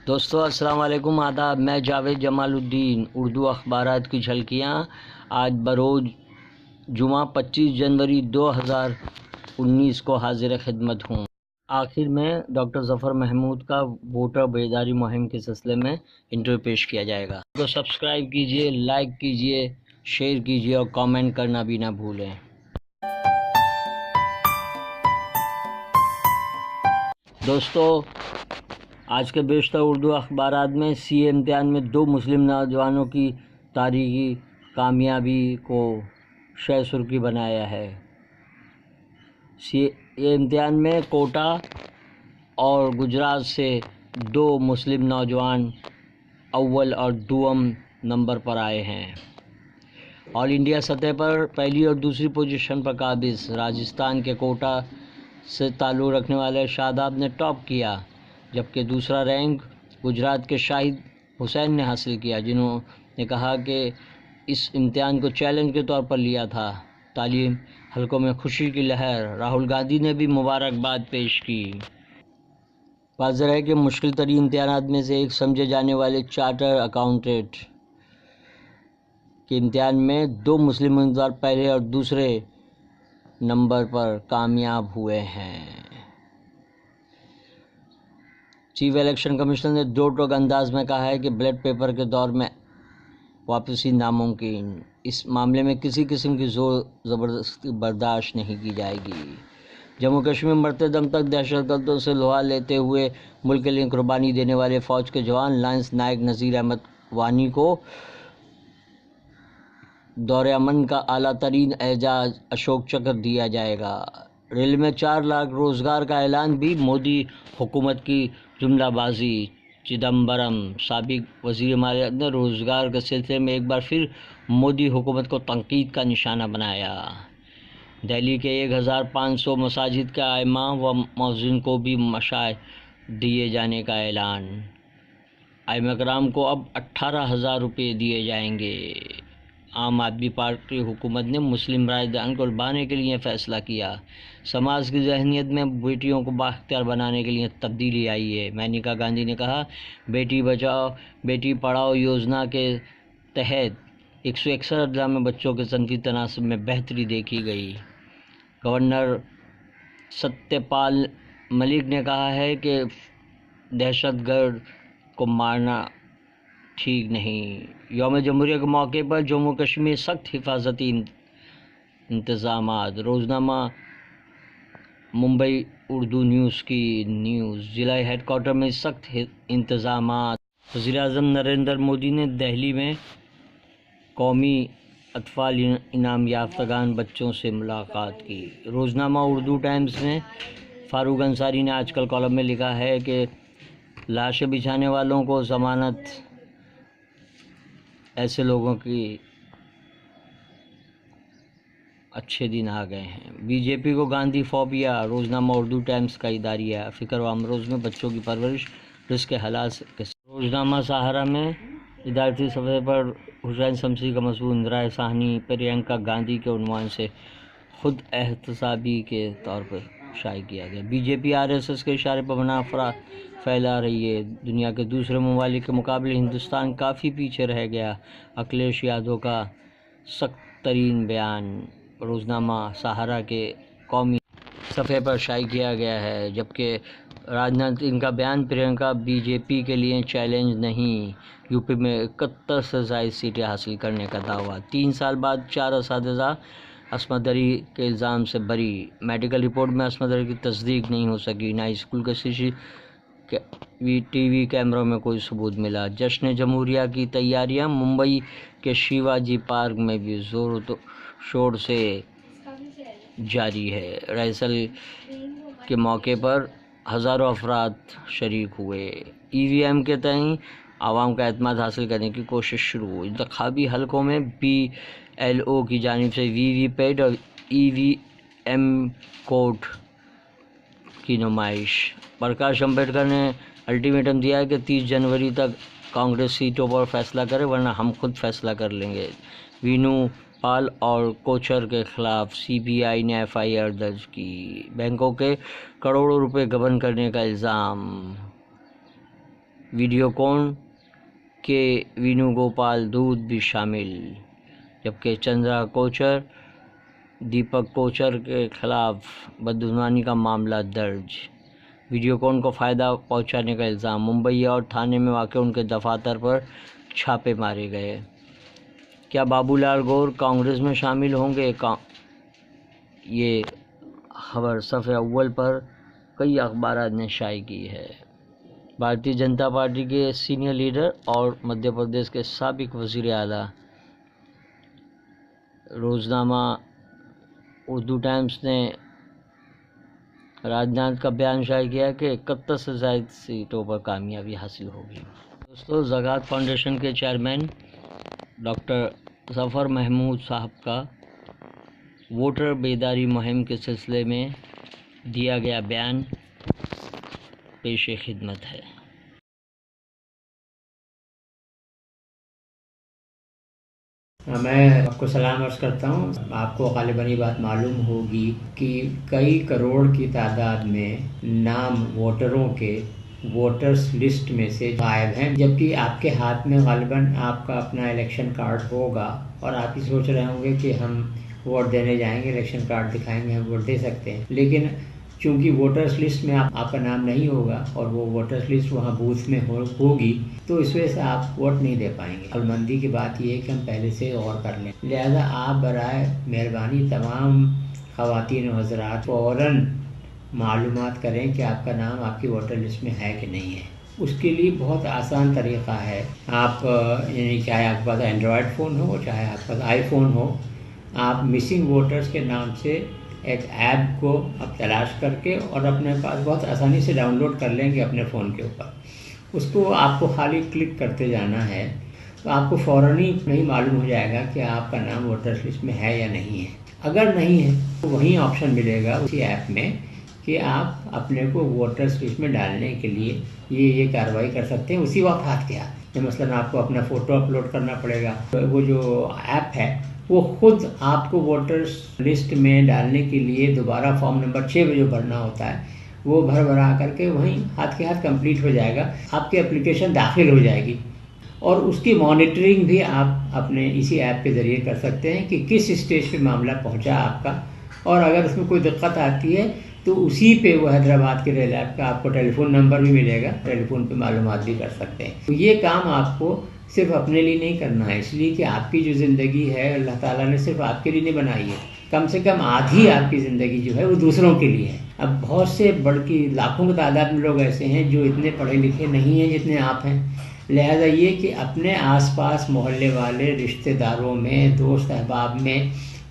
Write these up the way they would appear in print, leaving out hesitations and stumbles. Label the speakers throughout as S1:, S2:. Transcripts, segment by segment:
S1: دوستو السلام علیکم، آداب۔ میں جاوید جمال الدین، اردو اخبارات کی جھلکیاں آج بروز جمعہ 25 جنوری 2019 کو حاضر خدمت ہوں۔ آخر میں ڈاکٹر ظفر محمود کا ووٹر بیداری مہم کے سلسلے میں انٹرویو پیش کیا جائے گا۔ تو سبسکرائب کیجئے، لائک کیجئے، شیئر کیجئے اور کامنٹ کرنا بھی نہ بھولیں۔ دوستو، آج کے بیشتر اردو اخبارات میں سی اے امتحان میں 2 مسلم نوجوانوں کی تاریخی کامیابی کو شہ سرخی بنایا ہے۔ سی اے امتحان میں کوٹا اور گجرات سے 2 مسلم نوجوان اول اور دوم نمبر پر آئے ہیں۔ آل انڈیا سطح پر پہلی اور دوسری پوزیشن پر قابض راجستھان کے کوٹا سے تعلق رکھنے والے شاداب نے ٹاپ کیا، جبکہ دوسرا رینک گجرات کے شاہد حسین نے حاصل کیا، جنہوں نے کہا کہ اس امتحان کو چیلنج کے طور پر لیا تھا۔ تعلیم حلقوں میں خوشی کی لہر، راہل گاندھی نے بھی مبارکباد پیش کی۔ واضح ہے کہ مشکل ترین امتحانات میں سے ایک سمجھے جانے والے چارٹر اکاؤنٹنٹ کے امتحان میں 2 مسلم امیدوار پہلے اور دوسرے نمبر پر کامیاب ہوئے ہیں۔ چیف الیکشن کمشنر نے دو ٹوک انداز میں کہا ہے کہ بیلٹ پیپر کے دور میں واپسی ناممکن۔ اس معاملے میں کسی قسم کی زور زبردستی برداشت نہیں کی جائے گی۔ جموں کشمیر میں مرتے دم تک دہشت گردوں سے لوہا لیتے ہوئے ملک کے لیے قربانی دینے والے فوج کے جوان لانس نائک نذیر احمد وانی کو دور امن کا اعلیٰ ترین اعزاز اشوک چکر دیا جائے گا۔ ریل میں 4 لاکھ روزگار کا اعلان بھی مودی حکومت کی جملہ بازی۔ چدمبرم سابق وزیر مالیات نے روزگار کے سلسلے میں ایک بار پھر مودی حکومت کو تنقید کا نشانہ بنایا۔ دہلی کے 1500 مساجد کے ائمہ و مؤذن کو بھی مشاع دیے جانے کا اعلان۔ ائمہ کرام کو اب 18,000 روپے دیے جائیں گے۔ عام آدمی پارٹی حکومت نے مسلم رائے دہان کو لبھانے کے لیے فیصلہ کیا۔ سماج کی ذہنیت میں بیٹیوں کو بااختیار بنانے کے لیے تبدیلی آئی ہے۔ مینکا گاندھی نے کہا، بیٹی بچاؤ بیٹی پڑھاؤ یوجنا کے تحت 161 اضلاع میں بچوں کے صنفی تناسب میں بہتری دیکھی گئی۔ گورنر ستیہ پال ملک نے کہا ہے کہ دہشت گرد کو مارنا ٹھیک نہیں۔ یوم جمہوریہ کے موقع پر جموں کشمیر سخت حفاظتی انتظامات۔ روزنامہ ممبئی اردو نیوز کی نیوز۔ ضلع ہیڈ کوارٹر میں سخت انتظامات۔ وزیر اعظم نریندر مودی نے دہلی میں قومی اطفال انعام یافتگان بچوں سے ملاقات کی۔ روزنامہ اردو ٹائمز نے فاروق انصاری نے آج کل کالم میں لکھا ہے کہ لاشیں بچھانے والوں کو ضمانت، ایسے لوگوں کی اچھے دن آ گئے ہیں۔ بی جے پی کو گاندھی فوبیا۔ روزنامہ اردو ٹائمز کا اداریہ۔ فکر و امروز میں بچوں کی پرورش رزق حلال کے ساتھ۔ روزنامہ سہارا میں ادارتی صفحے پر حسین شمسی کا مضمون رائے ثانی پرینکا گاندھی کے عنوان سے خود احتسابی کے طور پر شائع کیا گیا۔ B J P R S S کے اشارے پر بنا افواہ پھیلا رہی ہے۔ دنیا کے دوسرے ممالک کے مقابلے ہندوستان کافی پیچھے رہ گیا، اکھلیش یادو کا سخت ترین بیان۔ روزنامہ سہارا کے قومی صفحے پر شائع کیا گیا ہے، جبکہ راجناتھ سنگھ کا بیان پرینکا بی جے پی کے لیے چیلنج نہیں۔ یو پی میں 71 سے زائد سیٹیں حاصل کرنے کا دعویٰ۔ 3 سال بعد 4 اساتذہ عصمت دری کے الزام سے بری۔ میڈیکل رپورٹ میں عصمت دری کی تصدیق نہیں ہو سکی، نہ اسکول کے ٹی وی کیمروں میں کوئی ثبوت ملا۔ جشن جمہوریہ کی تیاریاں ممبئی کے شیوا جی پارک میں بھی زور و شور سے جاری ہے۔ ریسل کے موقع پر ہزاروں افراد شریک ہوئے۔ ای وی ایم کے تئیں عوام کا اعتماد حاصل کرنے کی کوشش شروع۔ انتخابی حلقوں میں بی ایل او کی جانب سے وی وی پیٹ اور ای وی ایم کوڈ کی نمائش۔ پرکاش امبیڈکر نے الٹیمیٹم دیا ہے کہ 30 جنوری تک کانگریس سیٹوں پر فیصلہ کرے ورنہ ہم خود فیصلہ کر لیں گے۔ وینو پال اور کوچر کے خلاف سی بی آئی نے ایف آئی آر درج کی۔ بینکوں کے کروڑوں روپے گبن کرنے کا الزام۔ ویڈیوکون کے وینو گوپال دود بھی شامل، جبکہ چندرا کوچر دیپک کوچر کے خلاف بدعنوانی کا معاملہ درج۔ ویڈیوکون کو فائدہ پہنچانے کا الزام، ممبئی اور تھانے میں واقع ان کے دفاتر پر چھاپے مارے گئے۔ کیا بابو لال گور کانگریس میں شامل ہوں گے؟ یہ خبر صفحہ اول پر کئی اخبارات نے شائع کی ہے۔ بھارتیہ جنتا پارٹی کے سینئر لیڈر اور مدھیہ پردیش کے سابق وزیر اعلیٰ روزنامہ اردو ٹائمز نے راجناتھ کا بیان شائع کیا کہ 71 سے زائد سیٹوں پر کامیابی حاصل ہوگی۔ دوستو، زکوٰۃ فاؤنڈیشن کے چیئرمین ڈاکٹر ظفر محمود صاحب کا ووٹر بیداری مہم کے سلسلے میں دیا گیا بیان پیش خدمت ہے۔
S2: میں آپ کو سلام عرض کرتا ہوں۔ آپ کو غالباً یہ بات معلوم ہوگی کہ کئی کروڑ کی تعداد میں نام ووٹروں کے ووٹرز لسٹ میں سے غائب ہیں، جبکہ آپ کے ہاتھ میں غالباً آپ کا اپنا الیکشن کارڈ ہوگا اور آپ ہی سوچ رہے ہوں گے کہ ہم ووٹ دینے جائیں گے، الیکشن کارڈ دکھائیں گے، ہم ووٹ دے سکتے ہیں، لیکن چونکہ ووٹرز لسٹ میں آپ کا نام نہیں ہوگا اور وہ ووٹرز لسٹ وہاں بوتھ میں ہوگی، تو اس وجہ سے آپ ووٹ نہیں دے پائیں گے۔ عقلمندی کی بات یہ ہے کہ ہم پہلے سے غور کر لیں، لہذا آپ برائے مہربانی تمام خواتین و حضرات فوراً معلومات کریں کہ آپ کا نام آپ کی ووٹر لسٹ میں ہے کہ نہیں ہے۔ اس کے لیے بہت آسان طریقہ ہے، آپ یعنی چاہے آپ کے پاس اینڈرائڈ فون ہو چاہے آپ کے پاس آئی فون ہو، آپ مسنگ ووٹرز کے نام سے ایک ایپ کو آپ تلاش کر کے اور اپنے پاس بہت آسانی سے ڈاؤن لوڈ کر لیں گے اپنے فون کے اوپر۔ اس کو آپ کو خالی کلک کرتے جانا ہے تو آپ کو فوراً ہی نہیں معلوم ہو جائے گا کہ آپ کا نام ووٹرز لسٹ میں ہے یا نہیں ہے۔ اگر نہیں ہے تو وہیں آپشن ملے گا اسی ایپ میں کہ آپ اپنے کو ووٹرز لسٹ میں ڈالنے کے لیے یہ کارروائی کر سکتے ہیں اسی وقت ہاتھ کے ہاتھ۔ مثلاً آپ کو اپنا فوٹو اپلوڈ کرنا پڑے گا، وہ جو ایپ ہے وہ خود آپ کو ووٹرز لسٹ میں ڈالنے کے لیے دوبارہ فارم نمبر 6 میں جو بھرنا ہوتا ہے وہ بھرا کر کے وہیں ہاتھ کے ہاتھ کمپلیٹ ہو جائے گا، آپ کی اپلیکیشن داخل ہو جائے گی اور اس کی مانیٹرنگ بھی آپ اپنے اسی ایپ کے ذریعے کر سکتے ہیں کہ کس اسٹیج پہ معاملہ پہنچا آپ کا، اور اگر اس میں کوئی دقت آتی ہے تو اسی پہ وہ حیدرآباد کے ریل ایپ کا آپ کو ٹیلی فون نمبر بھی ملے گا، ٹیلی فون پہ معلومات بھی کر سکتے ہیں۔ تو یہ کام آپ کو صرف اپنے لیے نہیں کرنا ہے، اس لیے کہ آپ کی جو زندگی ہے اللہ تعالیٰ نے صرف آپ کے لیے نہیں بنائی ہے، کم سے کم آدھی آپ کی زندگی جو ہے وہ دوسروں کے لیے ہے۔ اب بہت سے بڑی لاکھوں کی تعداد میں لوگ ایسے ہیں جو اتنے پڑھے لکھے نہیں ہیں جتنے آپ ہیں، لہذا یہ کہ اپنے آس پاس محلے والے رشتہ داروں میں، دوست احباب میں،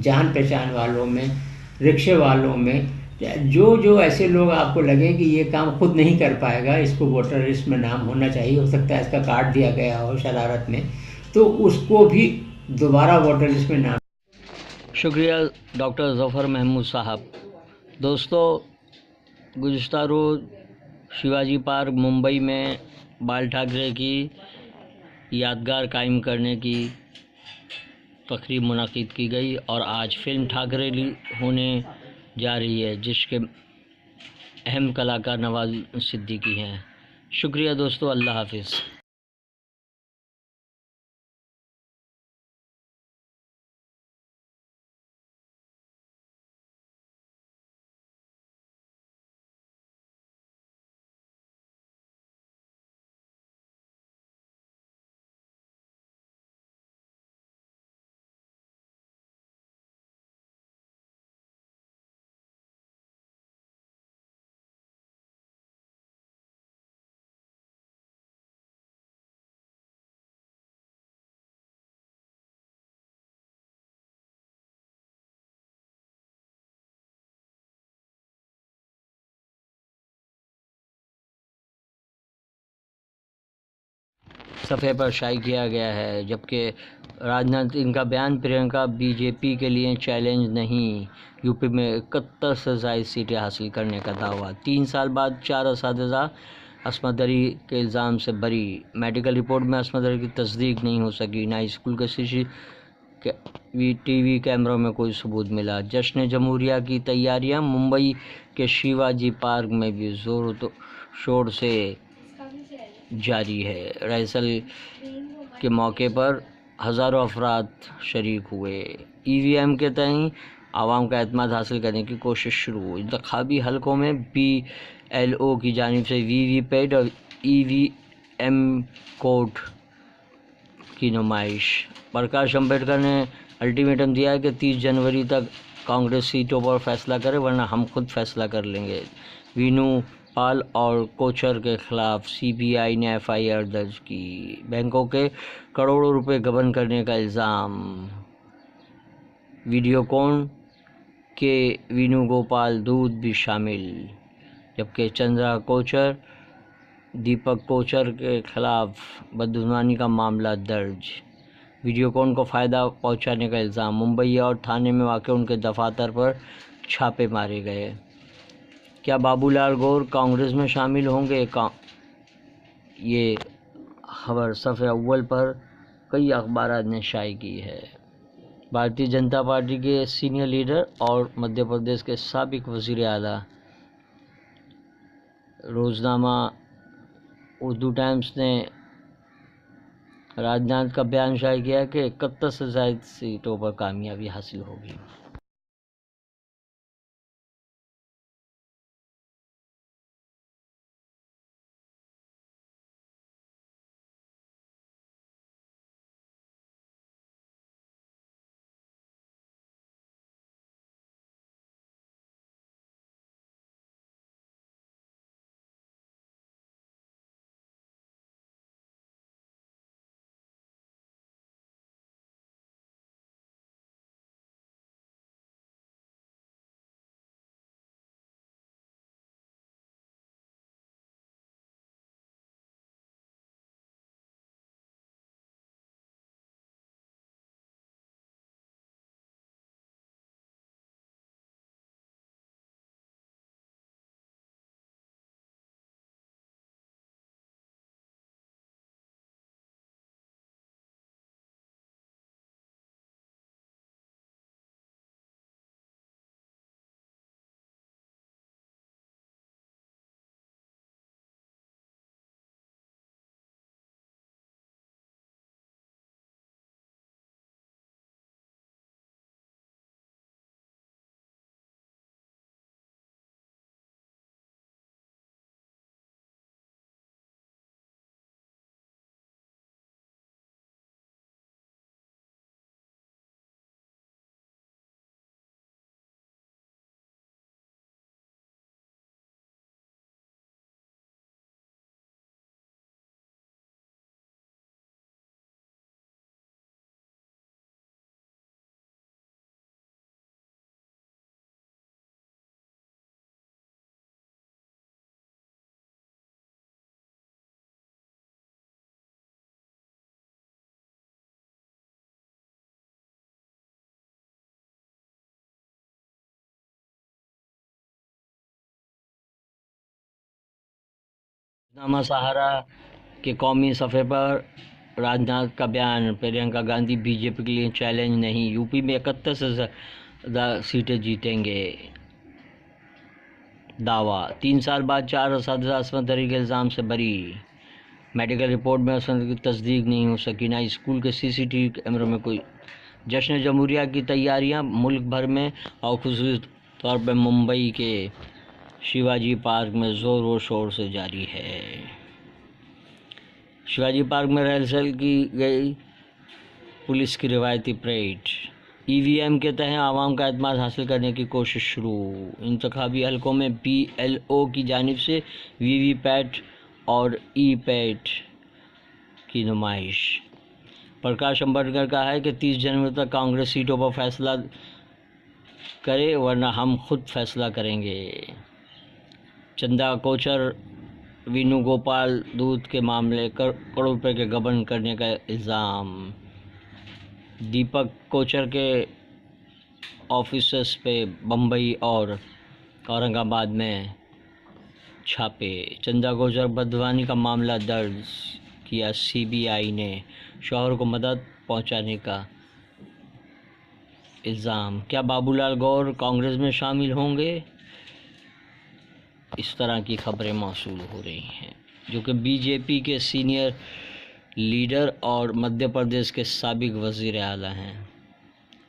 S2: جان پہچان والوں میں، رکشے والوں میں جو ایسے لوگ آپ کو لگیں کہ یہ کام خود نہیں کر پائے گا، اس کو ووٹر لسٹ میں نام ہونا چاہیے، ہو سکتا ہے اس کا کارڈ دیا گیا ہو شرارت میں، تو اس کو بھی دوبارہ ووٹر لسٹ میں نام۔
S1: شکریہ ڈاکٹر ظفر محمود صاحب۔ دوستو، گزشتہ روز شیواجی پارک ممبئی میں بال ٹھاکرے کی یادگار قائم کرنے کی تقریب منعقد کی گئی اور آج فلم ٹھاکرے ہونے جا رہی ہے جس کے اہم کلاکار نواز صدیقی ہیں۔ شکریہ دوستو، اللہ حافظ۔ صفحے پر شائع کیا گیا ہے، جبکہ راجناتھ ان کا بیان پرینکا بی جے پی کے لیے چیلنج نہیں، یو پی میں 71 سے زائد سیٹیں حاصل کرنے کا دعویٰ، 3 سال بعد 4 اساتذہ عصمت دری کے الزام سے بری، میڈیکل رپورٹ میں عصمت دری کی تصدیق نہیں ہو سکی، نہ اسکول کے ٹی وی کیمروں میں کوئی ثبوت ملا۔ جشن جمہوریہ کی تیاریاں، ممبئی کے شیواجی پارک میں بھی زور و شور سے جاری ہے۔ ریہرسل کے موقع پر ہزاروں افراد شریک ہوئے۔ ای وی ایم کے تئیں عوام کا اعتماد حاصل کرنے کی کوشش شروع۔ انتخابی حلقوں میں بی ایل او کی جانب سے وی وی پیٹ اور ای وی ایم کوڈ کی نمائش۔ پرکاش امبیڈکر نے الٹیمیٹم دیا ہے کہ 30 جنوری تک کانگریس سیٹوں پر فیصلہ کرے ورنہ ہم خود فیصلہ کر لیں گے۔ وینو پال اور کوچر کے خلاف سی بی آئی نے ایف آئی آر درج کی۔ بینکوں کے کروڑوں روپے گبن کرنے کا الزام۔ ویڈیوکون کے وینو گوپال دود بھی شامل، جبکہ چندرا کوچر، دیپک کوچر کے خلاف بدعنوانی کا معاملہ درج۔ ویڈیوکون کو فائدہ پہنچانے کا الزام۔ ممبئی اور تھانے میں واقع ان کے دفاتر پر چھاپے مارے گئے۔ کیا بابو لال گور کانگریس میں شامل ہوں گے؟ یہ خبر صفحہ اول پر کئی اخبارات نے شائع کی ہے۔ بھارتیہ جنتا پارٹی کے سینئر لیڈر اور مدھیہ پردیش کے سابق وزیر اعلیٰ روزنامہ اردو ٹائمز نے راج ناتھ کا بیان شائع کیا کہ 71 سے زائد سیٹوں پر کامیابی حاصل ہوگی۔ روزنامہ سہارا کے قومی صفحے پر راج ناتھ کا بیان۔ پرینکا گاندھی بی جے پی کے لیے چیلنج نہیں، یو پی میں 71 سے زیادہ سیٹیں جیتیں گے۔ دعویٰ 3 سال بعد 4 اساتذہ عصمت دری کے الزام سے بری۔ میڈیکل رپورٹ میں عصمت کی تصدیق نہیں ہو سکی، نہ اسکول کے سی سی ٹی وی کیمروں میں کوئی۔ جشن جمہوریہ کی تیاریاں ملک بھر میں اور خصوصی طور پر ممبئی کے شیواجی پارک میں زور و شور سے جاری ہے۔ شیواجی پارک میں ریہرسل کی گئی پولیس کی روایتی پریڈ۔ ای وی ایم کے تحت عوام کا اعتماد حاصل کرنے کی کوشش شروع۔ انتخابی حلقوں میں بی ایل او کی جانب سے وی وی پیٹ اور ای پیٹ کی نمائش۔ پرکاش امبیڈکر کہا ہے کہ 30 جنوری تک کانگریس سیٹوں پر فیصلہ کرے ورنہ ہم خود فیصلہ کریں گے۔ چندرا کوچر وینو گوپال دود کے معاملے کروڑ روپے کے گبن کرنے کا الزام۔ دیپک کوچر کے آفیسز پہ بمبئی اور اورنگ آباد میں چھاپے۔ چندرا کوچر بدعنوانی کا معاملہ درج کیا۔ سی بی آئی نے شوہر کو مدد پہنچانے کا الزام۔ کیا بابو لال گور کانگریس میں شامل ہوں گے؟ اس طرح کی خبریں موصول ہو رہی ہیں۔ جو کہ بی جے پی کے سینئر لیڈر اور مدھیہ پردیش کے سابق وزیر اعلیٰ ہیں۔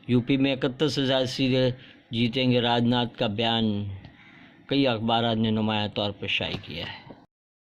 S1: یو پی میں 71 سے زائد سیٹیں جیتیں گے، راجناتھ کا بیان کئی اخبارات نے نمایاں طور پر شائع کیا ہے۔